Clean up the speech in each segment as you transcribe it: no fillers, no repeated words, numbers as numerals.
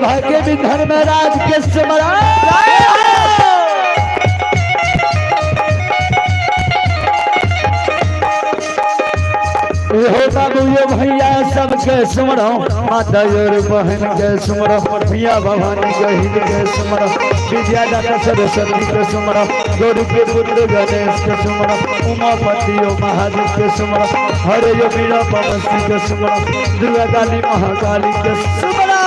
सौभाग्य विंधन में राज के स्मरण हो बाबू यो भैया सबके सुमरो माता और बहन के सुमरो भैया भवानी के हित के सुमरो विद्यादाता सरस्वती के सुमरो गौरी के पुत्र गणेश के सुमरो उमापति ओ महादेव के सुमरो हरे यो वीरा पवसी के सुमरो दुर्गा काली महाकाली के सुमरो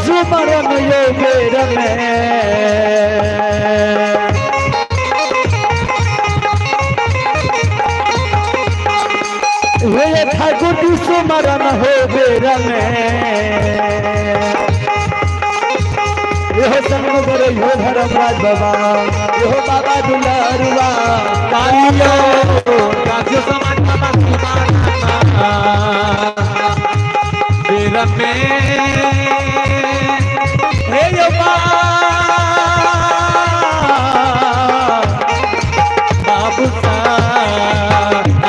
सुमरन यो बेर में हे ठाकुर जी सुमरन हो बेर में यो संग करो यो धर्मराज बाबा यो बाबा दुलारुआ कालियो कालियो समाज बाबा सुमाना बेर में बाबू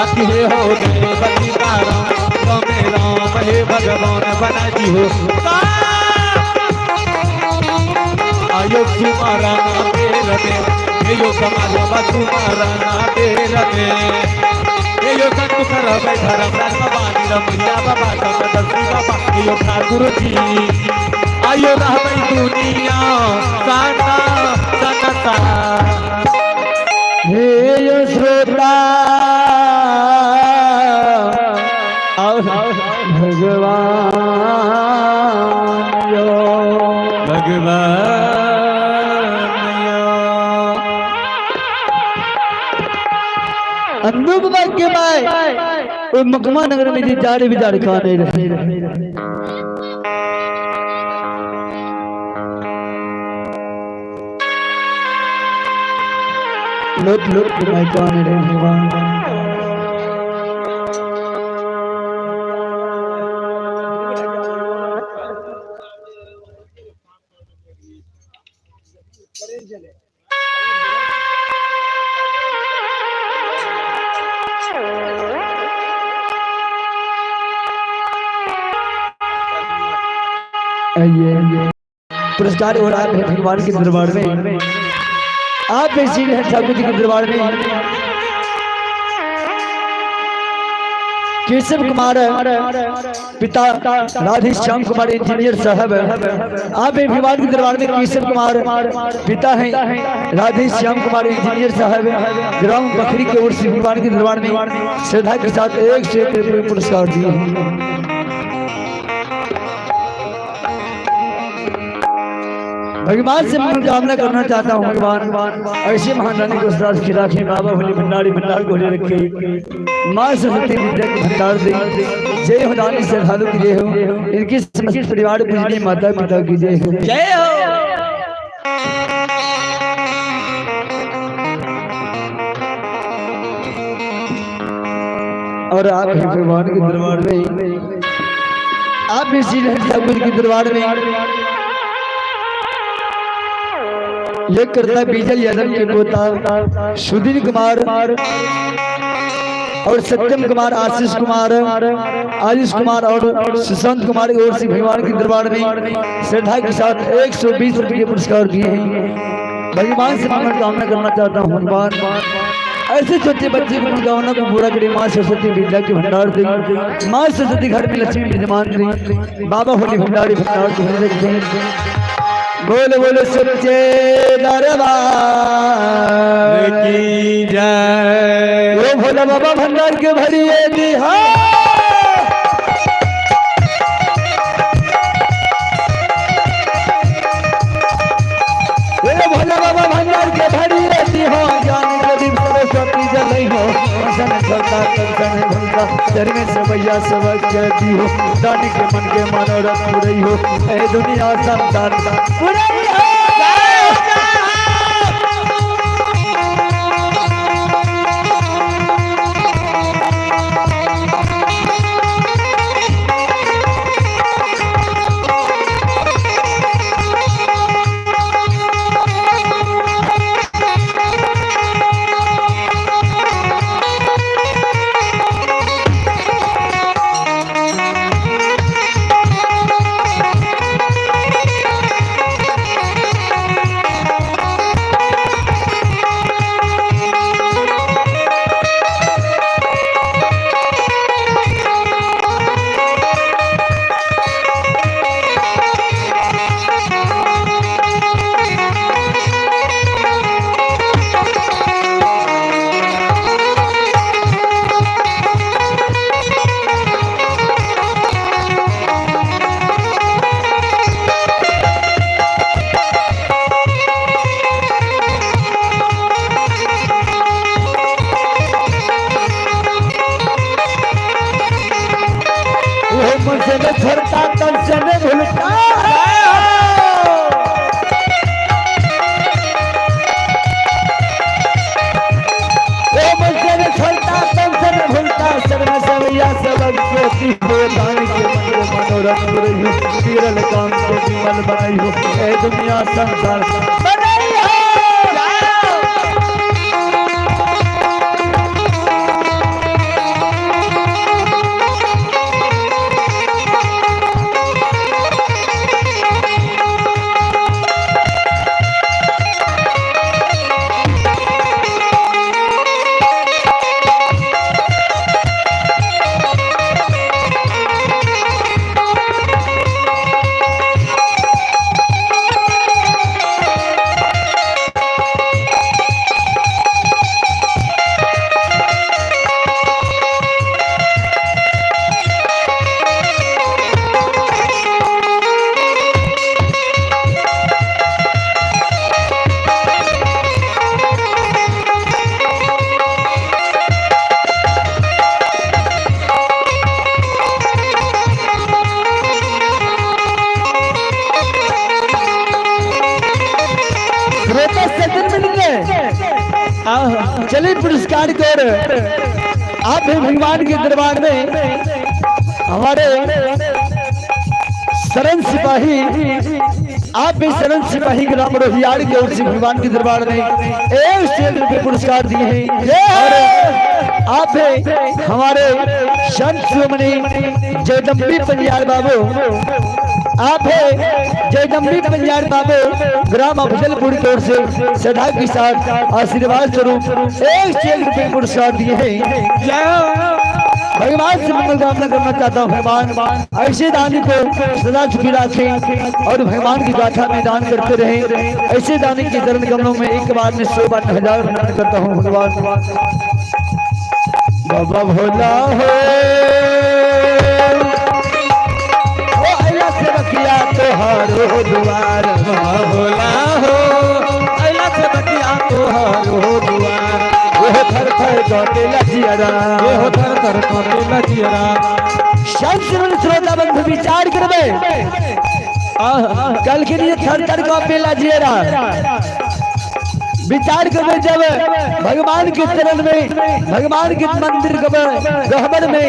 साथी हो गए बनी राम हे भगवान बना जी हो आयो तुम्हारा बेर में यो समाज बाबा तुम्हारा बेर में यो संत कर धर्म राजवानी रमैया बाबा दसी बाबा यो ठाकुर जी आयो रहबै दुनिया साना सनता हे यो श्रोता भगवान यो अनुपमा के माय मकमा नगर में जी जाड़े बिजार खाने रहे लोट मैं कौन है भगवान पुरस्कार हो रहा है भगवान के दरबार में आप बेसी हैं ठाकुर जी के दरबार में केशव कुमार पिता राधे श्याम कुमार इंजीनियर साहब आप भगवान के दरबार में केशव कुमार पिता हैं राधे श्याम कुमार इंजीनियर साहब ग्राम बखरी की ओर से भगवान के दरबार में श्रद्धा के साथ 1 से 1 पुरस्कार दिए भगवान से मनोकामना करना चाहता हूँ भगवान ऐसे महारानी को साथ खिलाखे बाबा भोले भंडारी भंडार को ले रखे माँ सरस्वती विद्या के भंडार दे जय हो रानी श्रद्धालु की जय हो इनके समस्त परिवार पूजनीय माता पिता की जय हो जय हो और आप भगवान के दरबार में आप भी श्री ठाकुर के दरबार में ये करता बीजल यादव के पोता सुधीर कुमार और सत्यम कुमार आशीष कुमार आयुष कुमार और सुशांत कुमार की ओर से भगवान के दरबार में श्रद्धा के साथ 120 रुपये के पुरस्कार दिए हैं भगवान से मनोकामना करना चाहता हूँ भगवान ऐसे छोटे बच्चे की मनोकामना को पूरा करे माँ सरस्वती विद्या के भंडार दे माँ सरस्वती घर में लक्ष्मी विद्यमान दे बाबा होली भंडारी भंडार बोल बोल सच्चे दरबार की जय। ओ भोला बाबा भंडार के भरिए बिहार भोला बाबा भंडार के भरिए बिहार जान गरीब सरस्वती जलई हो सन भक्ता सन भक्ता चरणे से भैया सबक कहती हो दानी के मन के मनोरथ पूरी हो ए दुनिया संसार पूरी हो मुझसे न छोड़ता तुमसे न भूलता वो मुझसे न छोड़ता तुमसे न भूलता शरण सवैया सबक ज्योति हो दान के मंदिर मनोरथ पूरी हो विरल काम के विमल बनाई हो ए दुनिया संसार बनाई हो चलिए पुरस्कार कर आप भी भगवान के दरबार में हमारे शरण सिपाही आप भी शरण सिपाही ग्राम रोहियाड़ की ओर से भगवान के दरबार में 1 रुपये पुरस्कार दिए हैं और आप भी हमारे संत शिरोमणि जगदम्बी पंजाल बाबू आप है जयदम्बी पंजाब बाबू ग्राम अफजलपुर की ओर से सदा के साथ आशीर्वाद स्वरूप 1 रुपये पुरस्कार दिए हैं। भगवान से मंगल कामना करना चाहता हूँ भगवान ऐसे दानी को सदा छुपी रखें और भगवान की गाथा में दान करते रहे। ऐसे दानी के चरण कमलों में एक बार में 100 बार 1000 प्रणाम करता हूँ भगवान। बाबा भोला हो बकिया तोहारो दुआर भोला हो अला से बकिया तोहारो दुआर वो थर थर काटे लजियरा वो थर थर काटे लजियरा शांत श्रोता बंधु विचार करबे कल के लिए थर थर काटे लजियरा विचार करबे जब भगवान के चरण में भगवान के मंदिर गहबर में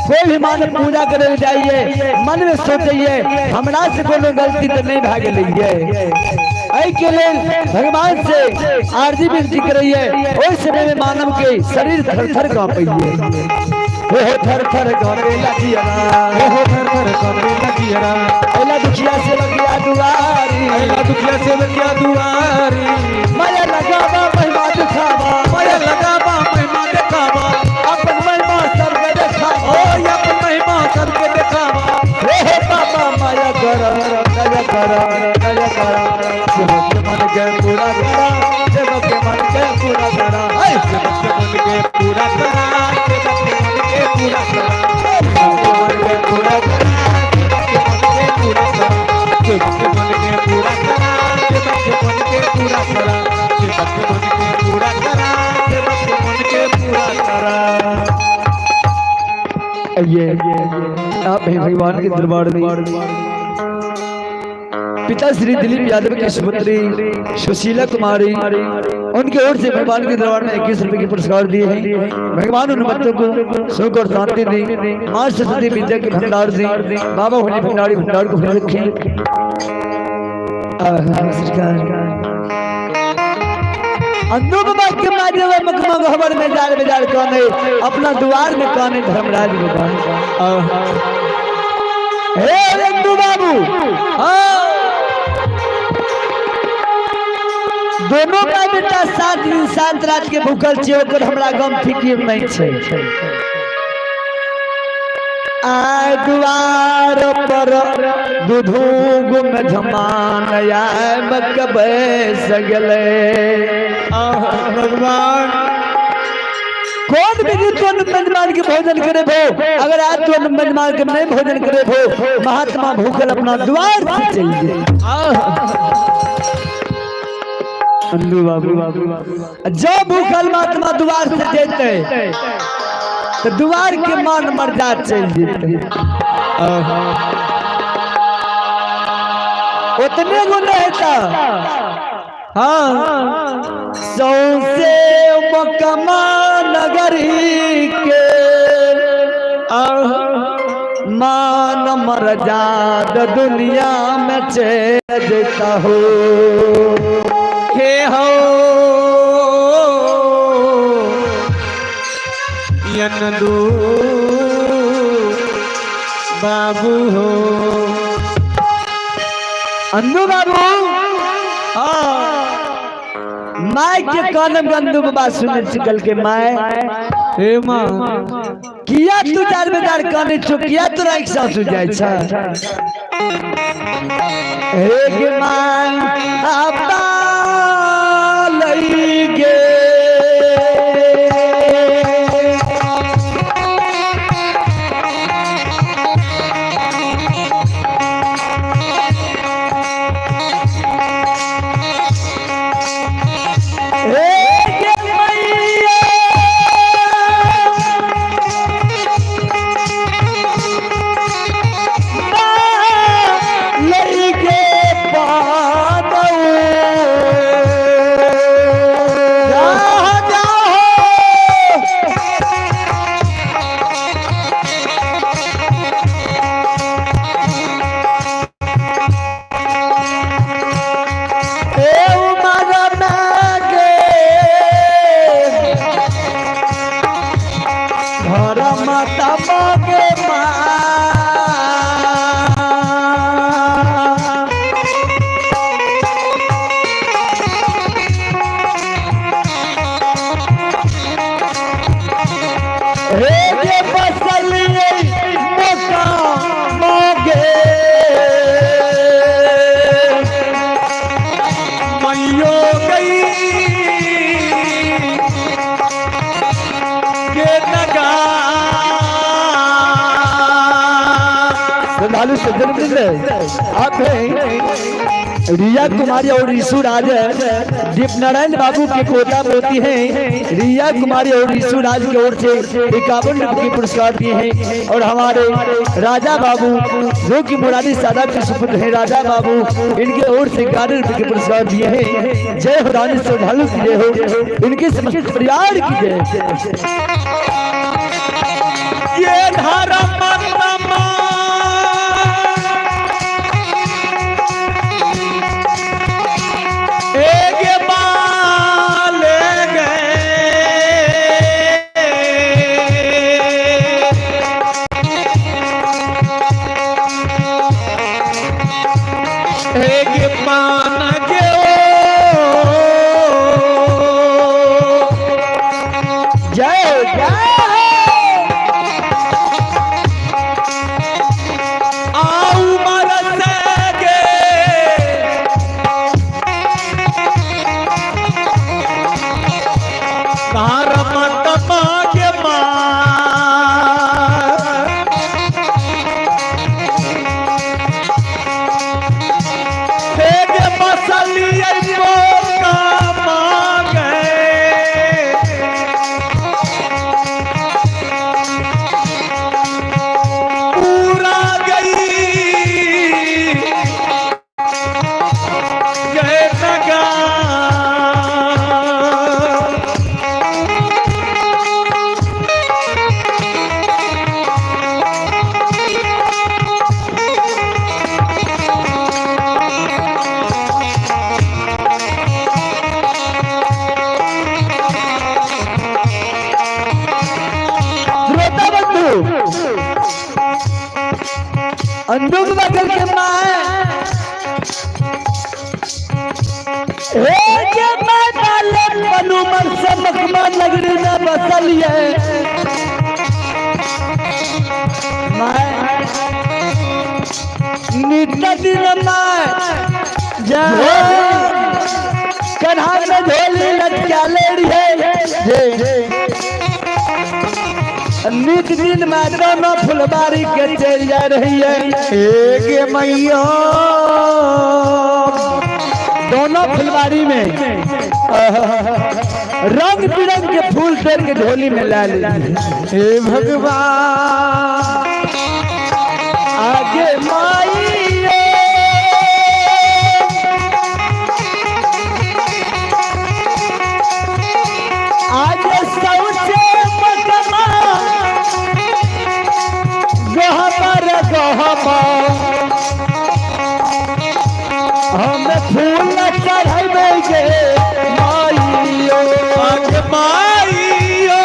कोई भी मानव पूजा करे जाइए मन में सोचिए हमरा से कोनो गलती तो नहीं भाग लीजिए के लिए भगवान से आरजी विनती करिए ओइ समय में मानव के शरीर थर थर कांपइए हो थर थर कांपे लगिया हो थर थर कांपे लगिया एला दुखिया से लगिया दुआरी एला दुखिया से लगिया दुआरी माया लगावा महिमा दिखावा माया लगावा महिमा दिखावा अपन महिमा सबके दिखावा ओ अपन महिमा सबके दिखावा हे बाबा माया कर दया कर ये आप हैं भगवान के दरबार में। पिता श्री दिलीप यादव की सुपुत्री सुशीला कुमारी, उनके ओर से भगवान के दरबार में 21 रुपए के पुरस्कार दिए हैं। भगवान उन बच्चों को सुख और शांति दी, माँ सरस्वती विद्या के भंडार दी, बाबा होली भंडारी भंडार को भर रखें। के माध्यम मकमा गहबर में जार बाजार कौन है, अपना द्वार में कौन है धर्मराज भगवान। हे रंदू बाबू, दोनों का बेटा 7 दिन 7 रात के भूखल छे, ओकर हमरा गम फिकिर नहीं छे। आय द्वार पर दूधू गुम धमान आय मकबे सगले। भगवान कौन भी तुम मेजमान के भोजन करे भो, अगर आज तुम मेजमान के नहीं भोजन करे भो, महात्मा भूखल अपना द्वार से चल गए। अंधू बाबू जब भूखल महात्मा द्वार से जेते तो द्वार के मान मर्यादा चल जेते। उतने गुण रहता हाँ सौसे मकमा नगरी के मान मर्यादा दुनिया में चल देता हो। हे हो यनदू बाबू हो। अंधू बाबू माय के कानम गंदू बाबा सुन चुकल के माय। हे माँ किया तू जार बेदार काने छो, किया तोरा एक सांस हो जाए छा। हे गे माय आपा लई गे आप हैं रिया कुमारी और ऋषु राज दीप नारायण बाबू के पोता पोती हैं। रिया कुमारी और ऋषु राज की ओर से 51 रुपये के पुरस्कार दिए हैं। और हमारे राजा बाबू जो कि मुरारी सादा के सुपुत्र हैं, राजा बाबू इनके ओर से 11 रुपये के पुरस्कार दिए हैं। जय हो रानी श्रद्धालु की जय हो, इनके समस्त परिवार की जय। ये धारा अंदुक बगल के माए हे के माता ले बनुमन से मकमा नगरी में बसल है माए नित्य दिन माए जय कन्हा में झोली लटका ले रही है नित दिन में दोनों फुलबारी के चल जा रही है एक मैया दोनों फुलबारी में रंग बिरंग के फूल तोड़ के झोली में ला ले हे भगवान आगे माई आगे सौसे मकमा हम फूल चढ़ावे माइयो माइयो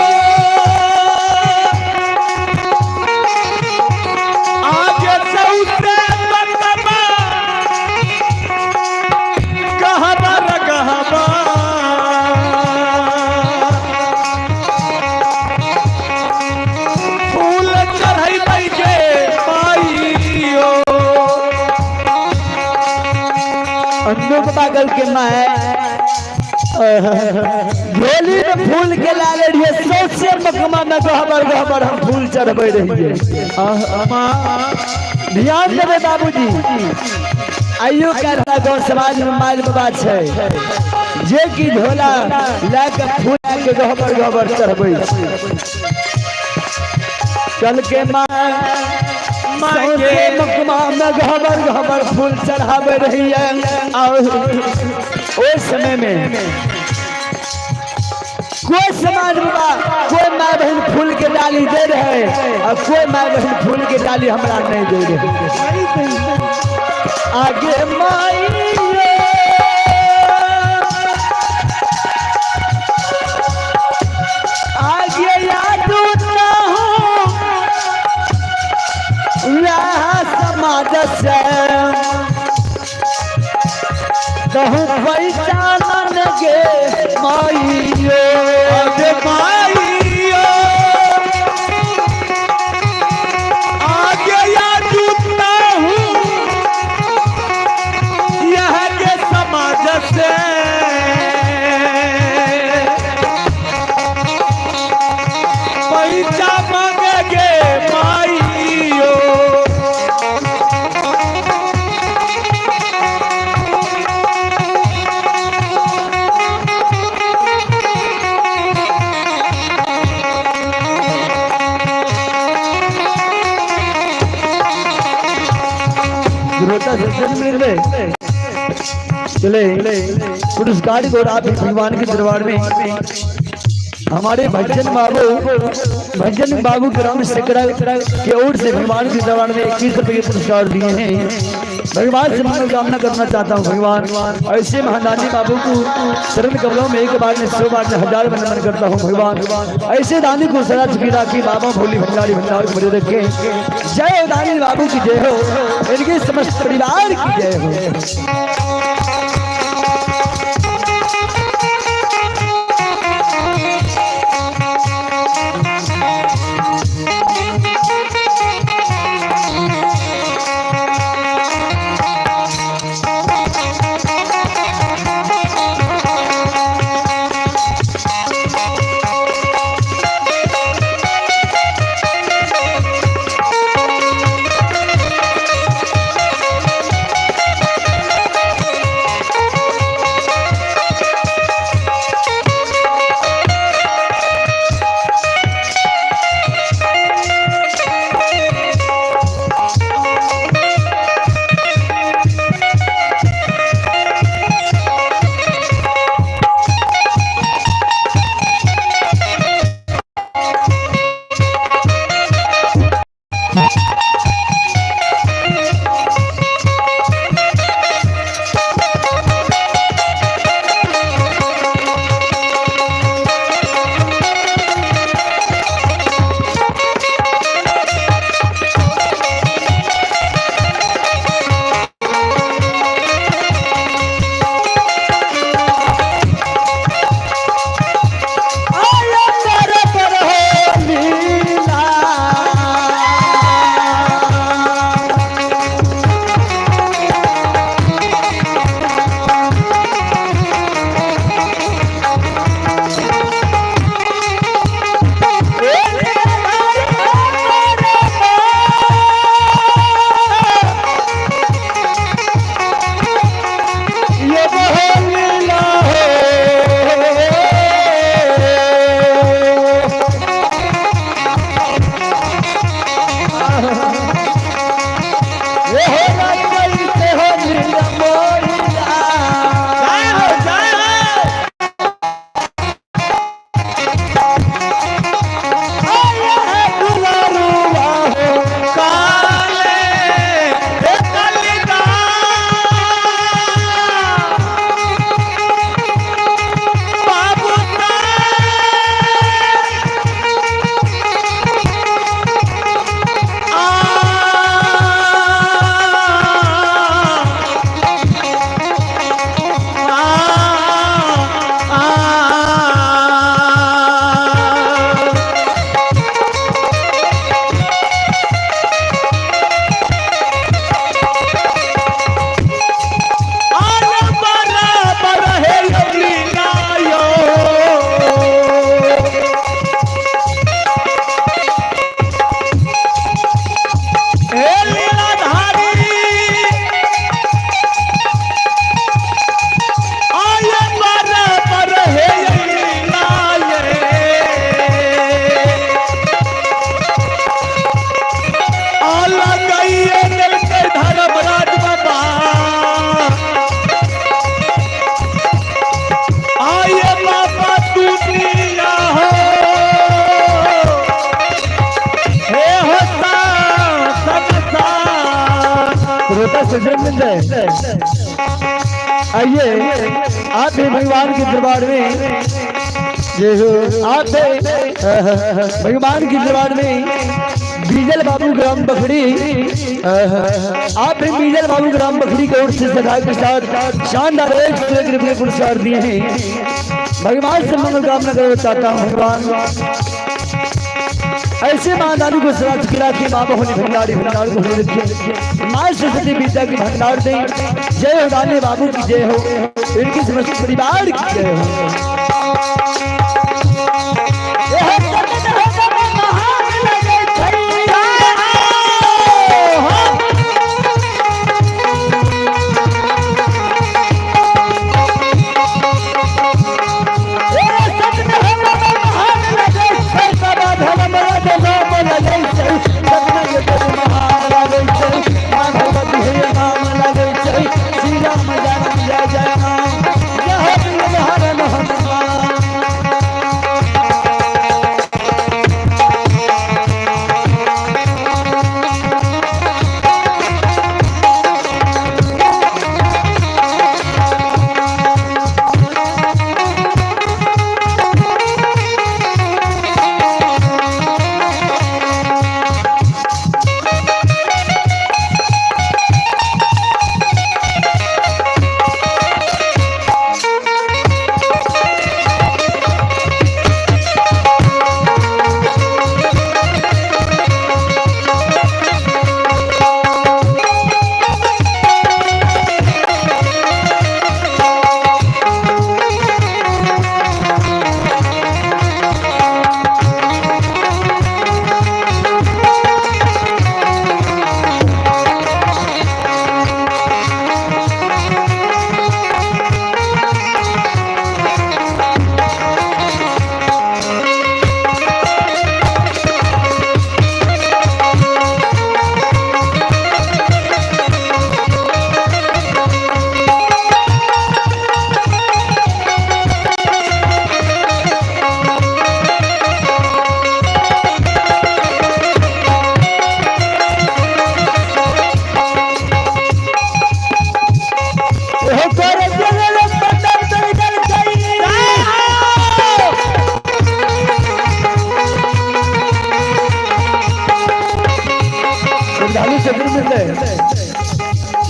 आज सौसे मकमा गहबा फूल चढ़ावे के माइयो अंदुक पागल के माए झोली में फूल के ला ले रही सौसे मकमा में गहबर हम फूल चढ़बे रही ध्यान देवे बाबूजी आइयो कहता गाँव समाज में माइल बाबा है जे की झोला लाके फूल के गहबर चढ़बे चल के माए सौसे मकमा में गहबर फूल चढ़ावे रही है और उस समय में कोई समाज बाबा कोई माँ बहन फूल के डाली दे रहे और कोई माँ बहन फूल के डाली हमारा नहीं दे रहे आगे माई आगे याद ना हो समाज से कहूँ पहचान गे माइयो माइयो आगे याद ना हूँ यह के समाज से पैसा मांगेगे माइयो चले पुरस्कार को आप भगवान के दरबार में हमारे भजन बाबू ग्राम सेकड़ा की ओर से भगवान के दरबार में 21 रुपए के पुरस्कार दिए हैं। भगवान से मनोकामना करना चाहता हूँ भगवान ऐसे महादानी बाबू को शरण कमलों में एक बार में 100 बार में 1000 बार नमन करता हूँ भगवान ऐसे दानी को सदा चुकी राखी बाबा भोली भंडारी भंडार को बड़े रखे जय दानी बाबू की जय हो इनके समस्त परिवार की जय हो। ये हो गई से हो नीला मोरिया जय हो जय हो आया है दुलारुआ हो काले हे कलिका बाबू आइए आप भी भगवान के दरबार में जय हो। आप भगवान के दरबार में बीजल बाबू ग्राम बखड़ी आप भी बीजल बाबू ग्राम बखड़ी की ओर से सदा के साथ शानदार एक पुरस्कार दिए हैं। भगवान से मंगल कामना करना चाहता हूँ। भगवान ऐसे महादानी को सराज गिरा के माँ बहनी भंडारी भंडार को होने रखिए। माँ सरस्वती विद्या की भंडार दें। जय हो दाने बाबू की जय हो, इनकी समस्त परिवार की जय हो।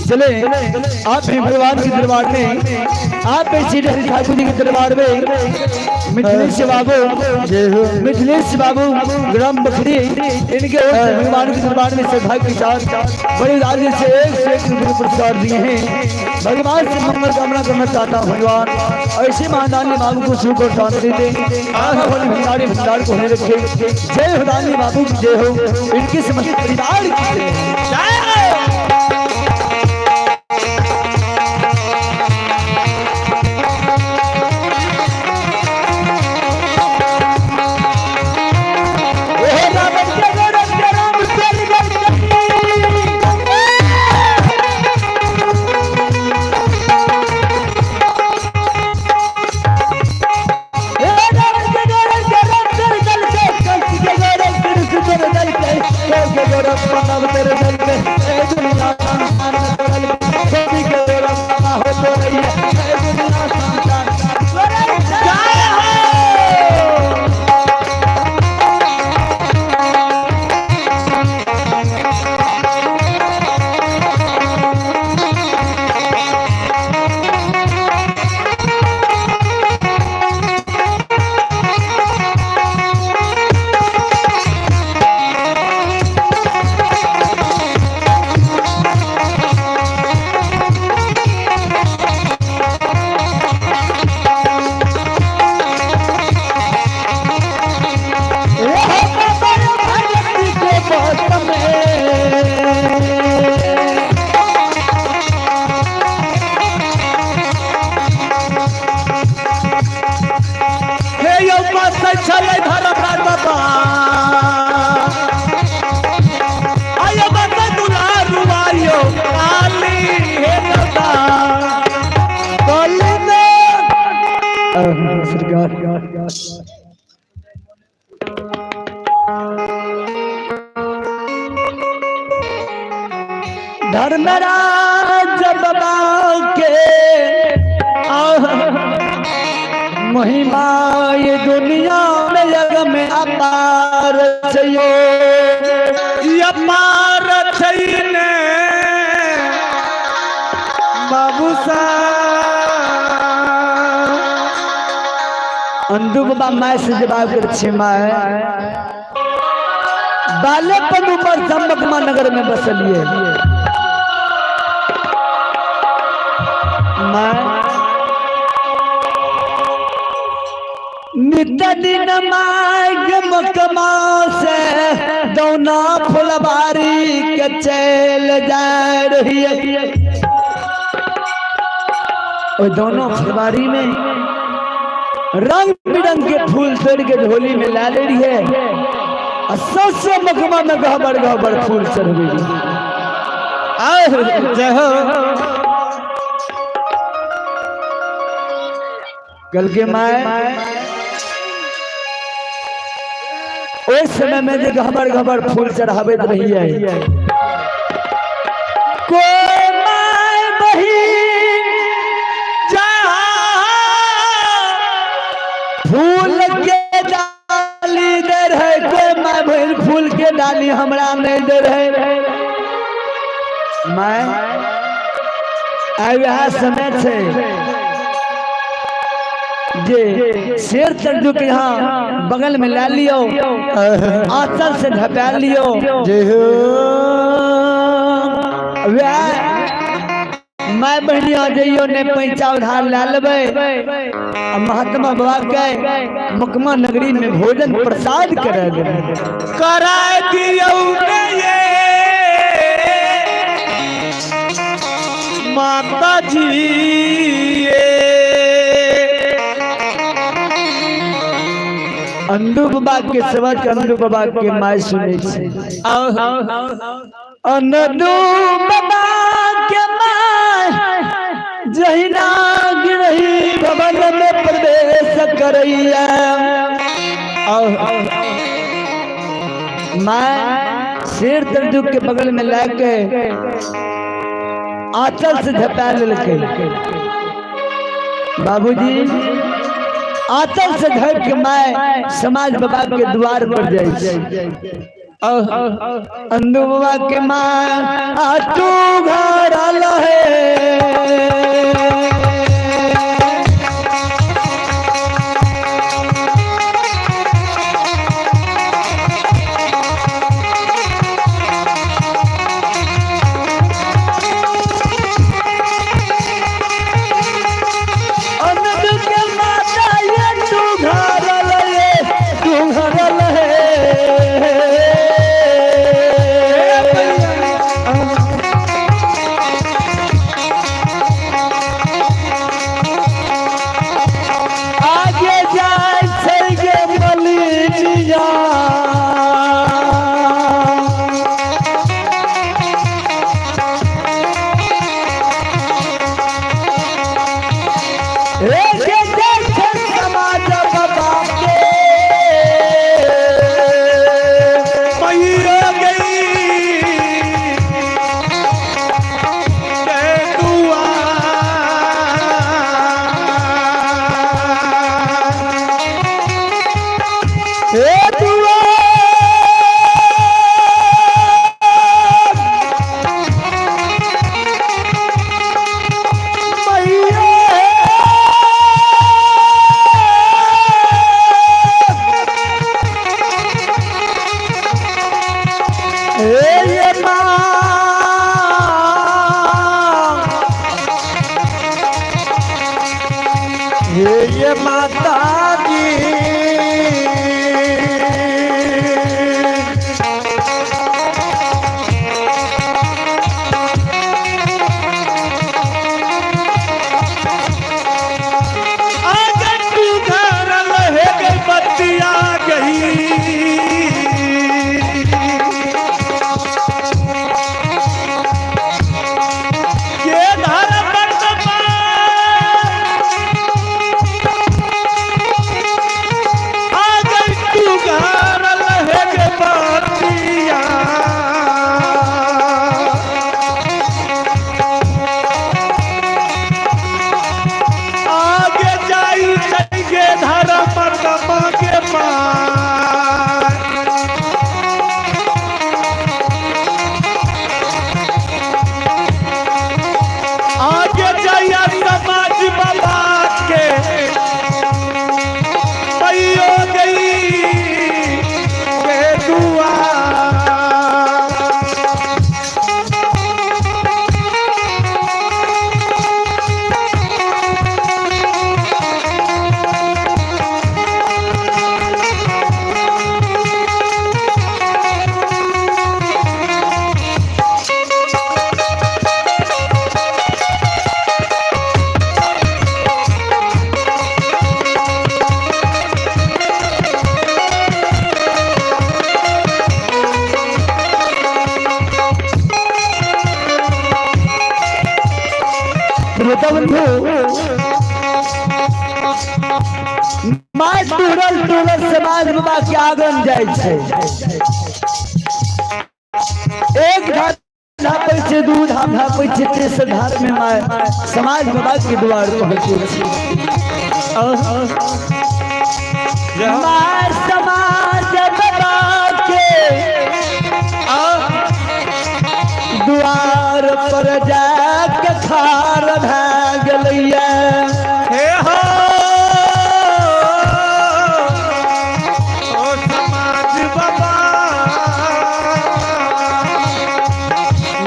चले आप भी भगवान के दरबार में, आप भी श्री हरि ठाकुर जी के दरबार में मिथिलेश बाबू ग्राम बखरी इनके ओर से भगवान के दरबार में सौभाग्य के साथ बड़ी राजी से एक पुरस्कार दिए हैं। भगवान से मंगल कामना करना चाहता हूँ। भगवान ऐसे महादानी बाबू को सुख और शांति दे, भंडारी भंडार को होने रखे। जय हो दानी बाबू की जय हो, इनके समस्त परिवार की जय हो। पनब तेरे दल पे ए दुनिया संसार में तोड़ल सभी के तोरा हो तो रही है ए दुनिया संसार जय हो चले धर्मराज बाबा आयो बाबा दुलारू आयो काली हे दादा काली ने सरकार धर्मराज बाबा के महिमा ये दुनिया में जग में अपार छयो अपार छईने बाबू अंधु बाबा माय से जवाब कर छे माय बालेपन ऊपर जम्बकमा नगर में बसलिए माय नित्य दिन मार्ग मकमा से दौना फुलबारी के चल जा रही है और दोनों फुलबारी में रंग बिरंग के फूल तोड़ के झोली में ला ले रही है और सबसे मकमा में गहबर फूल चढ़ गई जय हो कल के माए उस समय में जो घबर फूल चढ़ावे रही है कोई माय बहिन फूल के डाली दे रहे कोई माय बहिन फूल के डाली हमरा नहीं दे रहे मैं आया समय से जे शेर चंदू के यहाँ बगल में ला लियो आंचल से ढपा लियो माय बहनिया जइयो ने पैसा उधार ला लेबे महात्मा बाबा के मकमा नगरी में भोजन प्रसाद करा दियो ये माता जी अंधु बाबा के सेवा के अंधु बाबा के माय सुने अंधु बाबा के माय जहिना गिरही भवन में प्रवेश करैया माय शेर तंदू के बगल में लाके आंचल से झपा लेके बाबूजी आंचल से ढक के मैं समाज बाबा के द्वार पर जाए अंधु बाबा के माँ तू घर आल है ये माँ ये माता जी माय टूरल टूरल समाज बाबा के आगन जाय छे। एक घाट ढापै छे, दू धाम ढापै छे, तेसर घाट में माय समाज बाबा के द्वार पहुंचे छे। माय समाज बाबा के द्वार पर जाके खार भै गेलैया। हे हो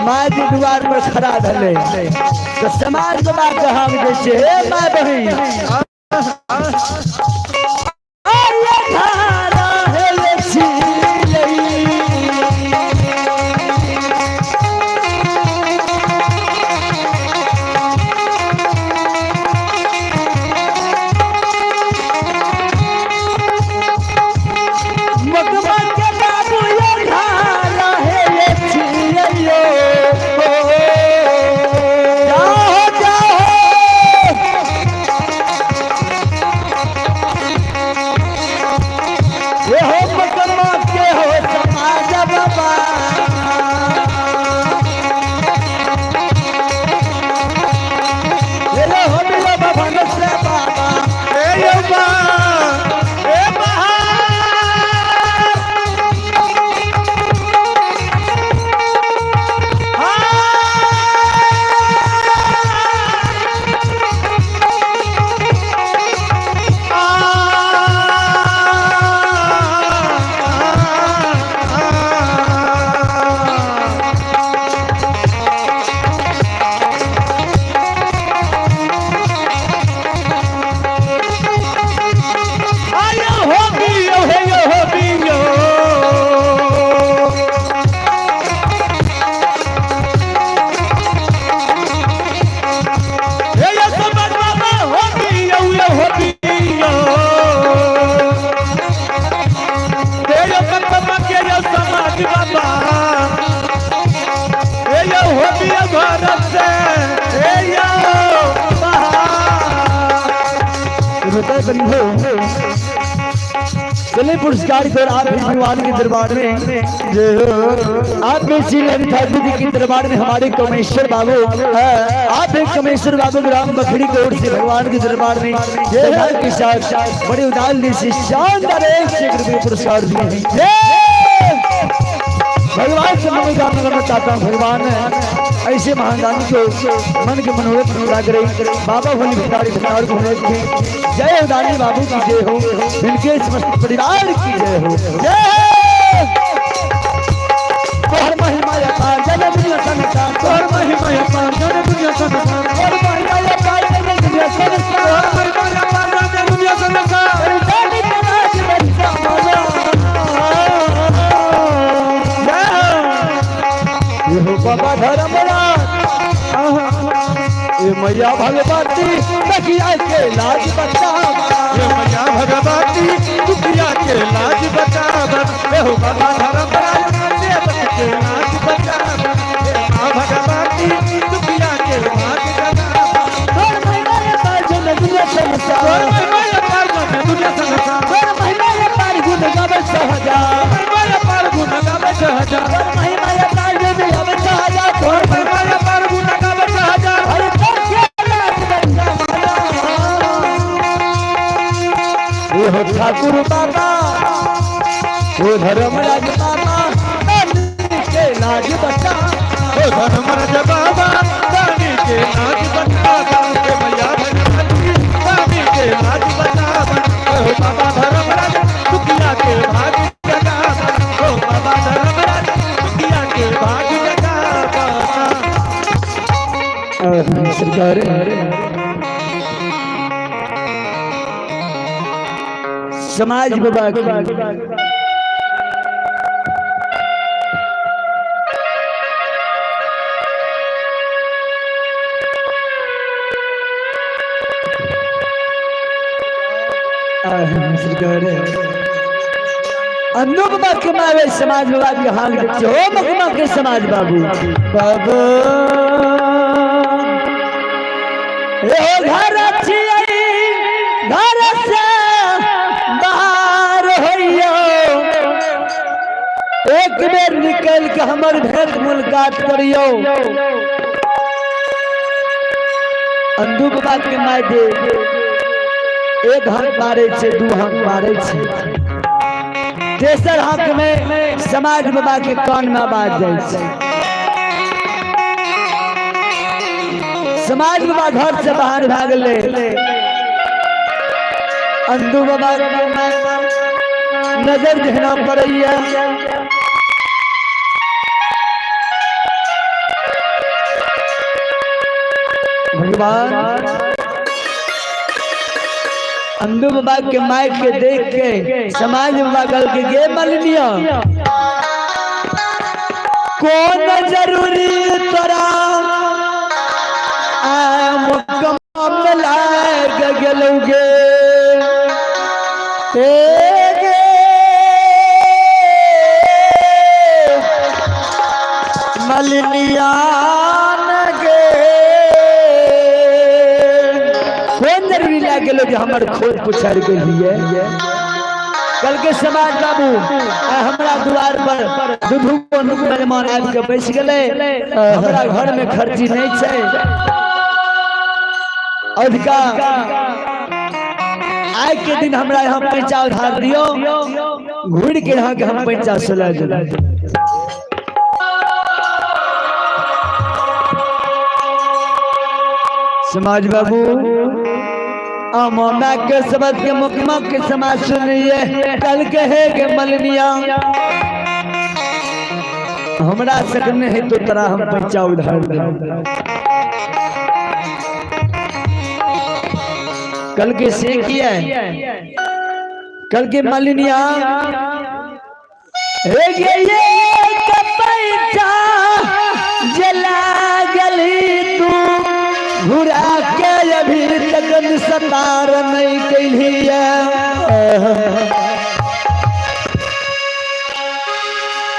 माय के द्वार पर खड़ा भले तो समाज बाबा के हम जे छे हे माय बहिन चले पुरस्कार कर आप भगवान के दरबार में आप में श्री हरि ठाकुर जी के दरबार में हमारे कमेश्वर बाबू आप एक कमेश्वर बाबू ग्राम बखरी की ओर से भगवान के दरबार में के साथ बड़े उदार से शानदार एक पुरस्कार दिए हैं। भगवान से मैं प्रार्थना करना चाहता हूँ, भगवान ऐसे महादानी को मन के मनोरथ पूरा करे। बाबा भोली भिखारी भिखार को जय उदानी बाबू की जय हो, इनके समस्त परिवार की जय हो। जय ये हो बाबा धर्मराज ये मैया भगवती तकिया के लाज बचा ये मैया भगवती दुखिया के लाज बचावन हे हो बाबा धर्मराज सेवक के लाज बचावन हे माँ भगवती दुखिया के लाज बचावन हर महीना ये पार जो दुनिया संसार मैया पार में दुनिया संसार हर महीना ये पार गुण गावे सहजा मैया पार गुण गावे सहजा हर महीना ये पार जो गावे सहजा मैया पार गुण गावे सहजा अरे तकिया लाज बचा ये हो ठाकुर बाबा वो धर्मराज बाबा के लाज बचा हे धर्मराज बाबा रानी के लाज बचावन हे मैया भगवती रानी के लाज बचावन हे हो बाबा धर्मराज दुखिया के भाग जगावन हो बाबा धर्मराज दुखिया के भाग जगावन सरकार समाज बाबा की अनुपमा के मावे समाज बाबा के हाल जो मकमा के समाज बाबू बाबू घर छियै घर से बाहर होइयो एक बेर निकल के हमर भेंट मुलाकात करियो अंधु बाबा के माय दे एक हाथ मारे छे दू हाथ मारे छे तेसर हाथ में समाज बाबा के कान में आवाज जाय छे समाज बाबा घर से बाहर भाग ले अंधु बाबा नजर देना पड़ैया भगवान अंधु बाबा के माइक के देख के समाज बाबा गल के गे मलनिया कौन जरूरी तोरा मुकम लाग गेलौगे मलनिया गेलो जो हमर खोज पुछार के लिए कल के समाज बाबू हमरा द्वार पर दुधू को मेहमान आबि के बैस गेले हमरा घर में खर्ची नहीं छै अधिका आइ के दिन हमरा यहाँ पैसा उधार दियो घुर के यहाँ के हम पैसा सुला देबै समाज बाबू अमोना के शब्द के मुकमा के समाज सुनिए कल कहे के मलनिया हमरा सकने है तो तरह हम पैसा उधार दे कल के से किया कल के मलनिया हे ये पैसा जला गली तू घुरा के अभी तक सतार नहीं कैलिया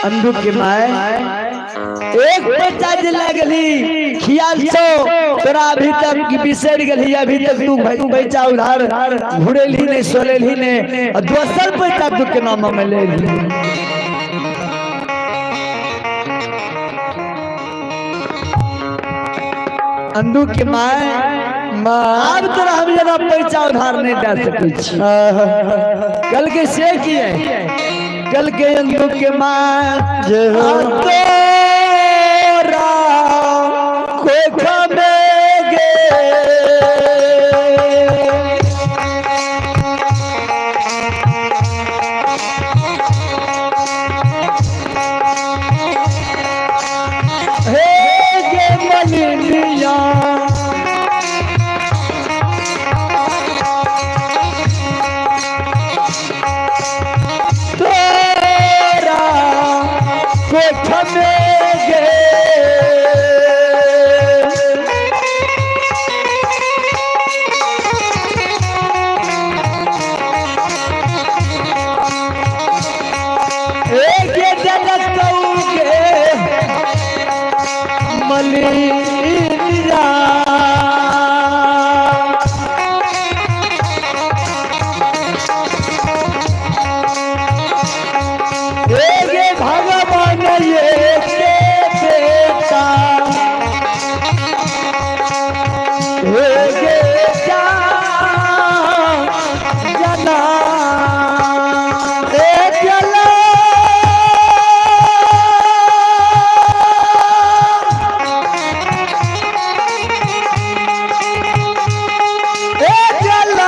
अंधु के माय एक पैसा जला गली खियाल छो तोरा अभी तक बिसर गली अभी तक तू पैसा उधार घुरेली नहीं सोलेली नहीं और दोसर पैसा तू के नाम में ले ली अंधु के माय अब तोरा हम जरा पैसा उधार नहीं दे सकै छी कल के से किए कल के अंधु के माय जे हो तोरा कोखा में गे हे गे मलनिया थमेगे एक जनक कौगे मलिया भगवान ये के बेटा जना चला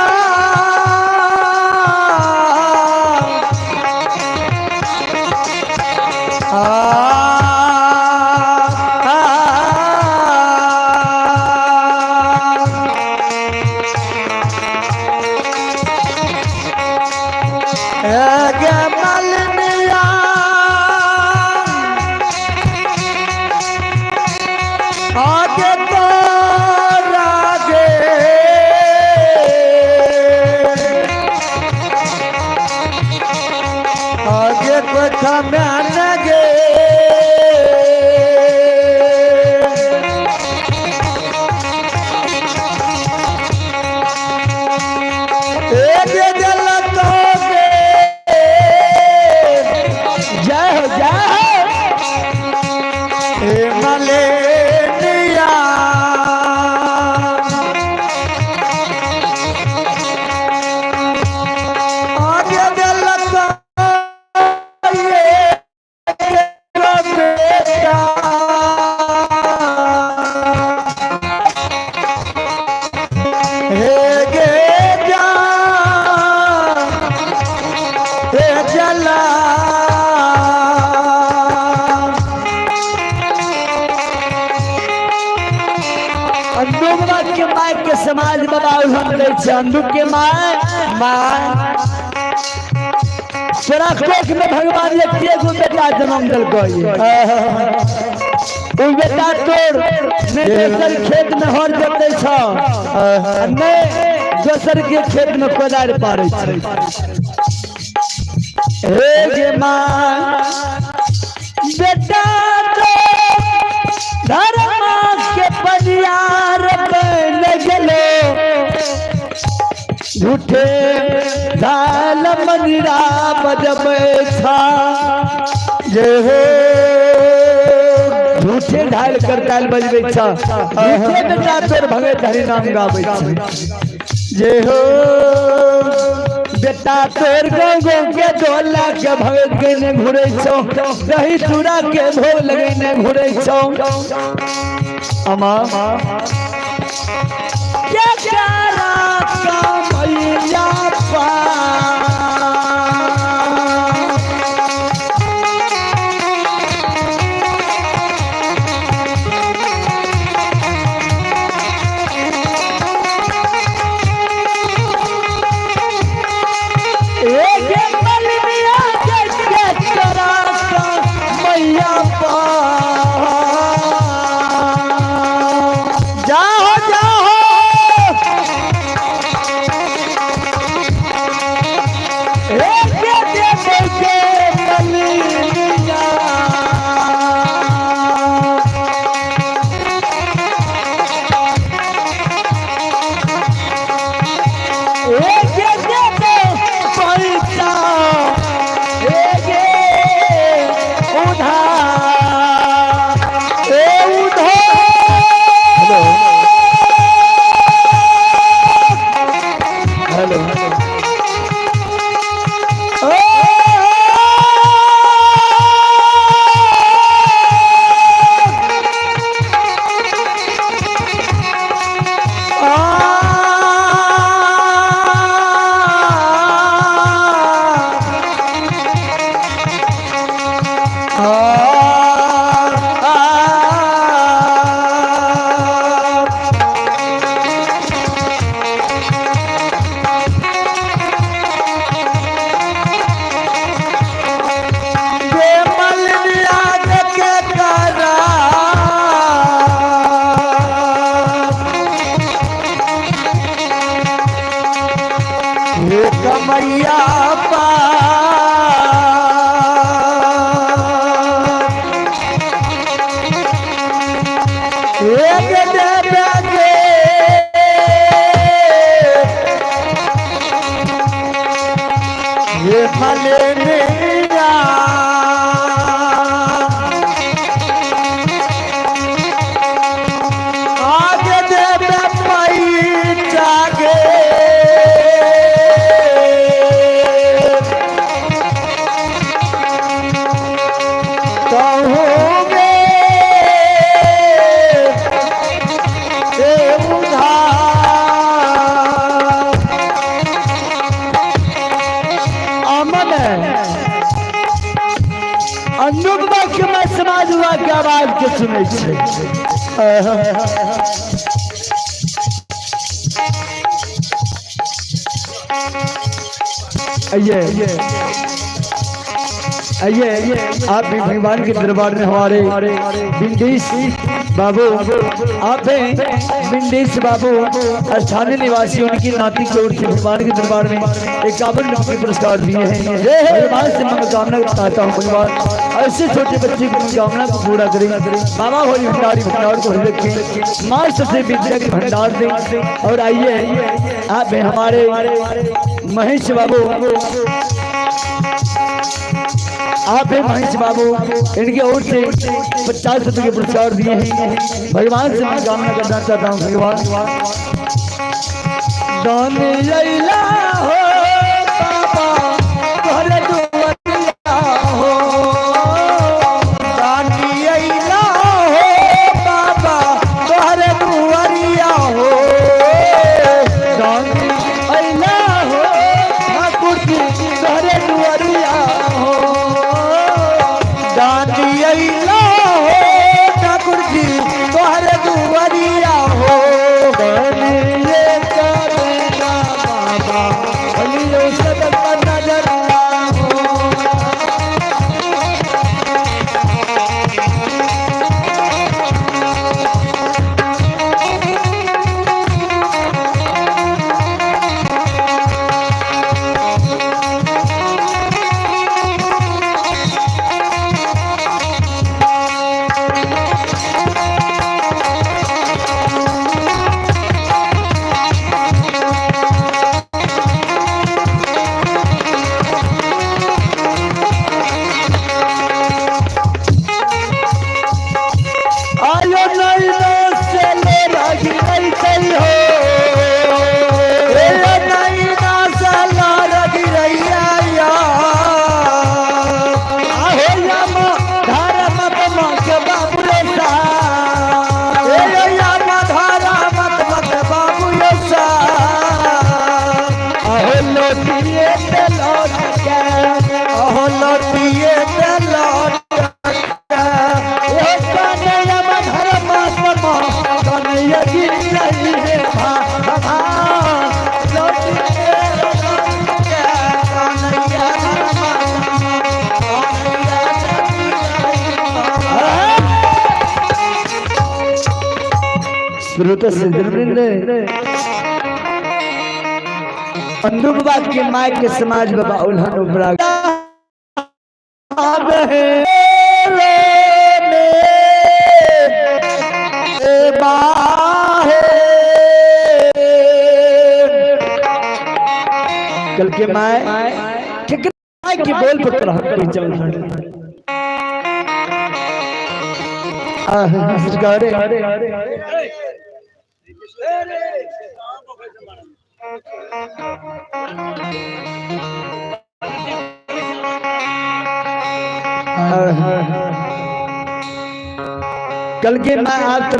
आगे तो रागे आगे पछा में गे जय हो जय हो मले के माय के समाज बाबा हम चंदू के माय माय तेरा कोख में भगवान एक गो बेटा जन्म दिल उ बेटा तोर ने दोसर खेत में हर जोते छ ने दोसर के खेत में कोदार पारे छ हे गे मां बेटा तो धर्म के परियार बन गलो झूठे दाल मंदिरा बजबे था जे हो झूठे ढाल कर ताल बजबे था झूठे बेटा तोर भगत हरि नाम गावे जे हो बेटा तोर गंगो के ढोला के भगत के ने घुरे छौ दही चूड़ा के भोग लगे ने घुरे छौ अमा क्या करा का मैया पा एक देवे के ये फले मेरा आगे देवे पाई जागे मैं समाज हुआ के आवाज के सुने आइए आप भी भगवान के दरबार में हमारे बिंदीश बाबू आप हैं बिंदीश बाबू स्थानीय निवासी उनकी नाती की ओर से भगवान के दरबार में 51 रुपये पुरस्कार दिए हैं। भगवान से मनोकामना चाहता हूँ भगवान ऐसे छोटे बच्चे की मनोकामना को पूरा करें। बाबा होली भंडारी भंडार को रखें, माँ सबसे विद्या के भंडार दें। और आइए आप हैं हमारे महेश बाबू आप हैं महेश बाबू इनकी ओर से 50 रुपये के पुरस्कार दिए हैं। भगवान से मैं कामना करना चाहता हूँ भगवान दान लैला हो बाबा तोहरे दुआरिया हो दान लैला हो बाबा तोहरे दुआरिया हो दान लैला हो ठाकुर जी तोहरे दुआरिया हो दानी अइला हो ठाकुर जी तोहरे दुआरिया हो बनिए करना बाबा बनिए सब पर नजर हो अंदुबाद के माय के समाज बाबा उल्हन उबरा कल के माय के बोल पर कल के मैं आज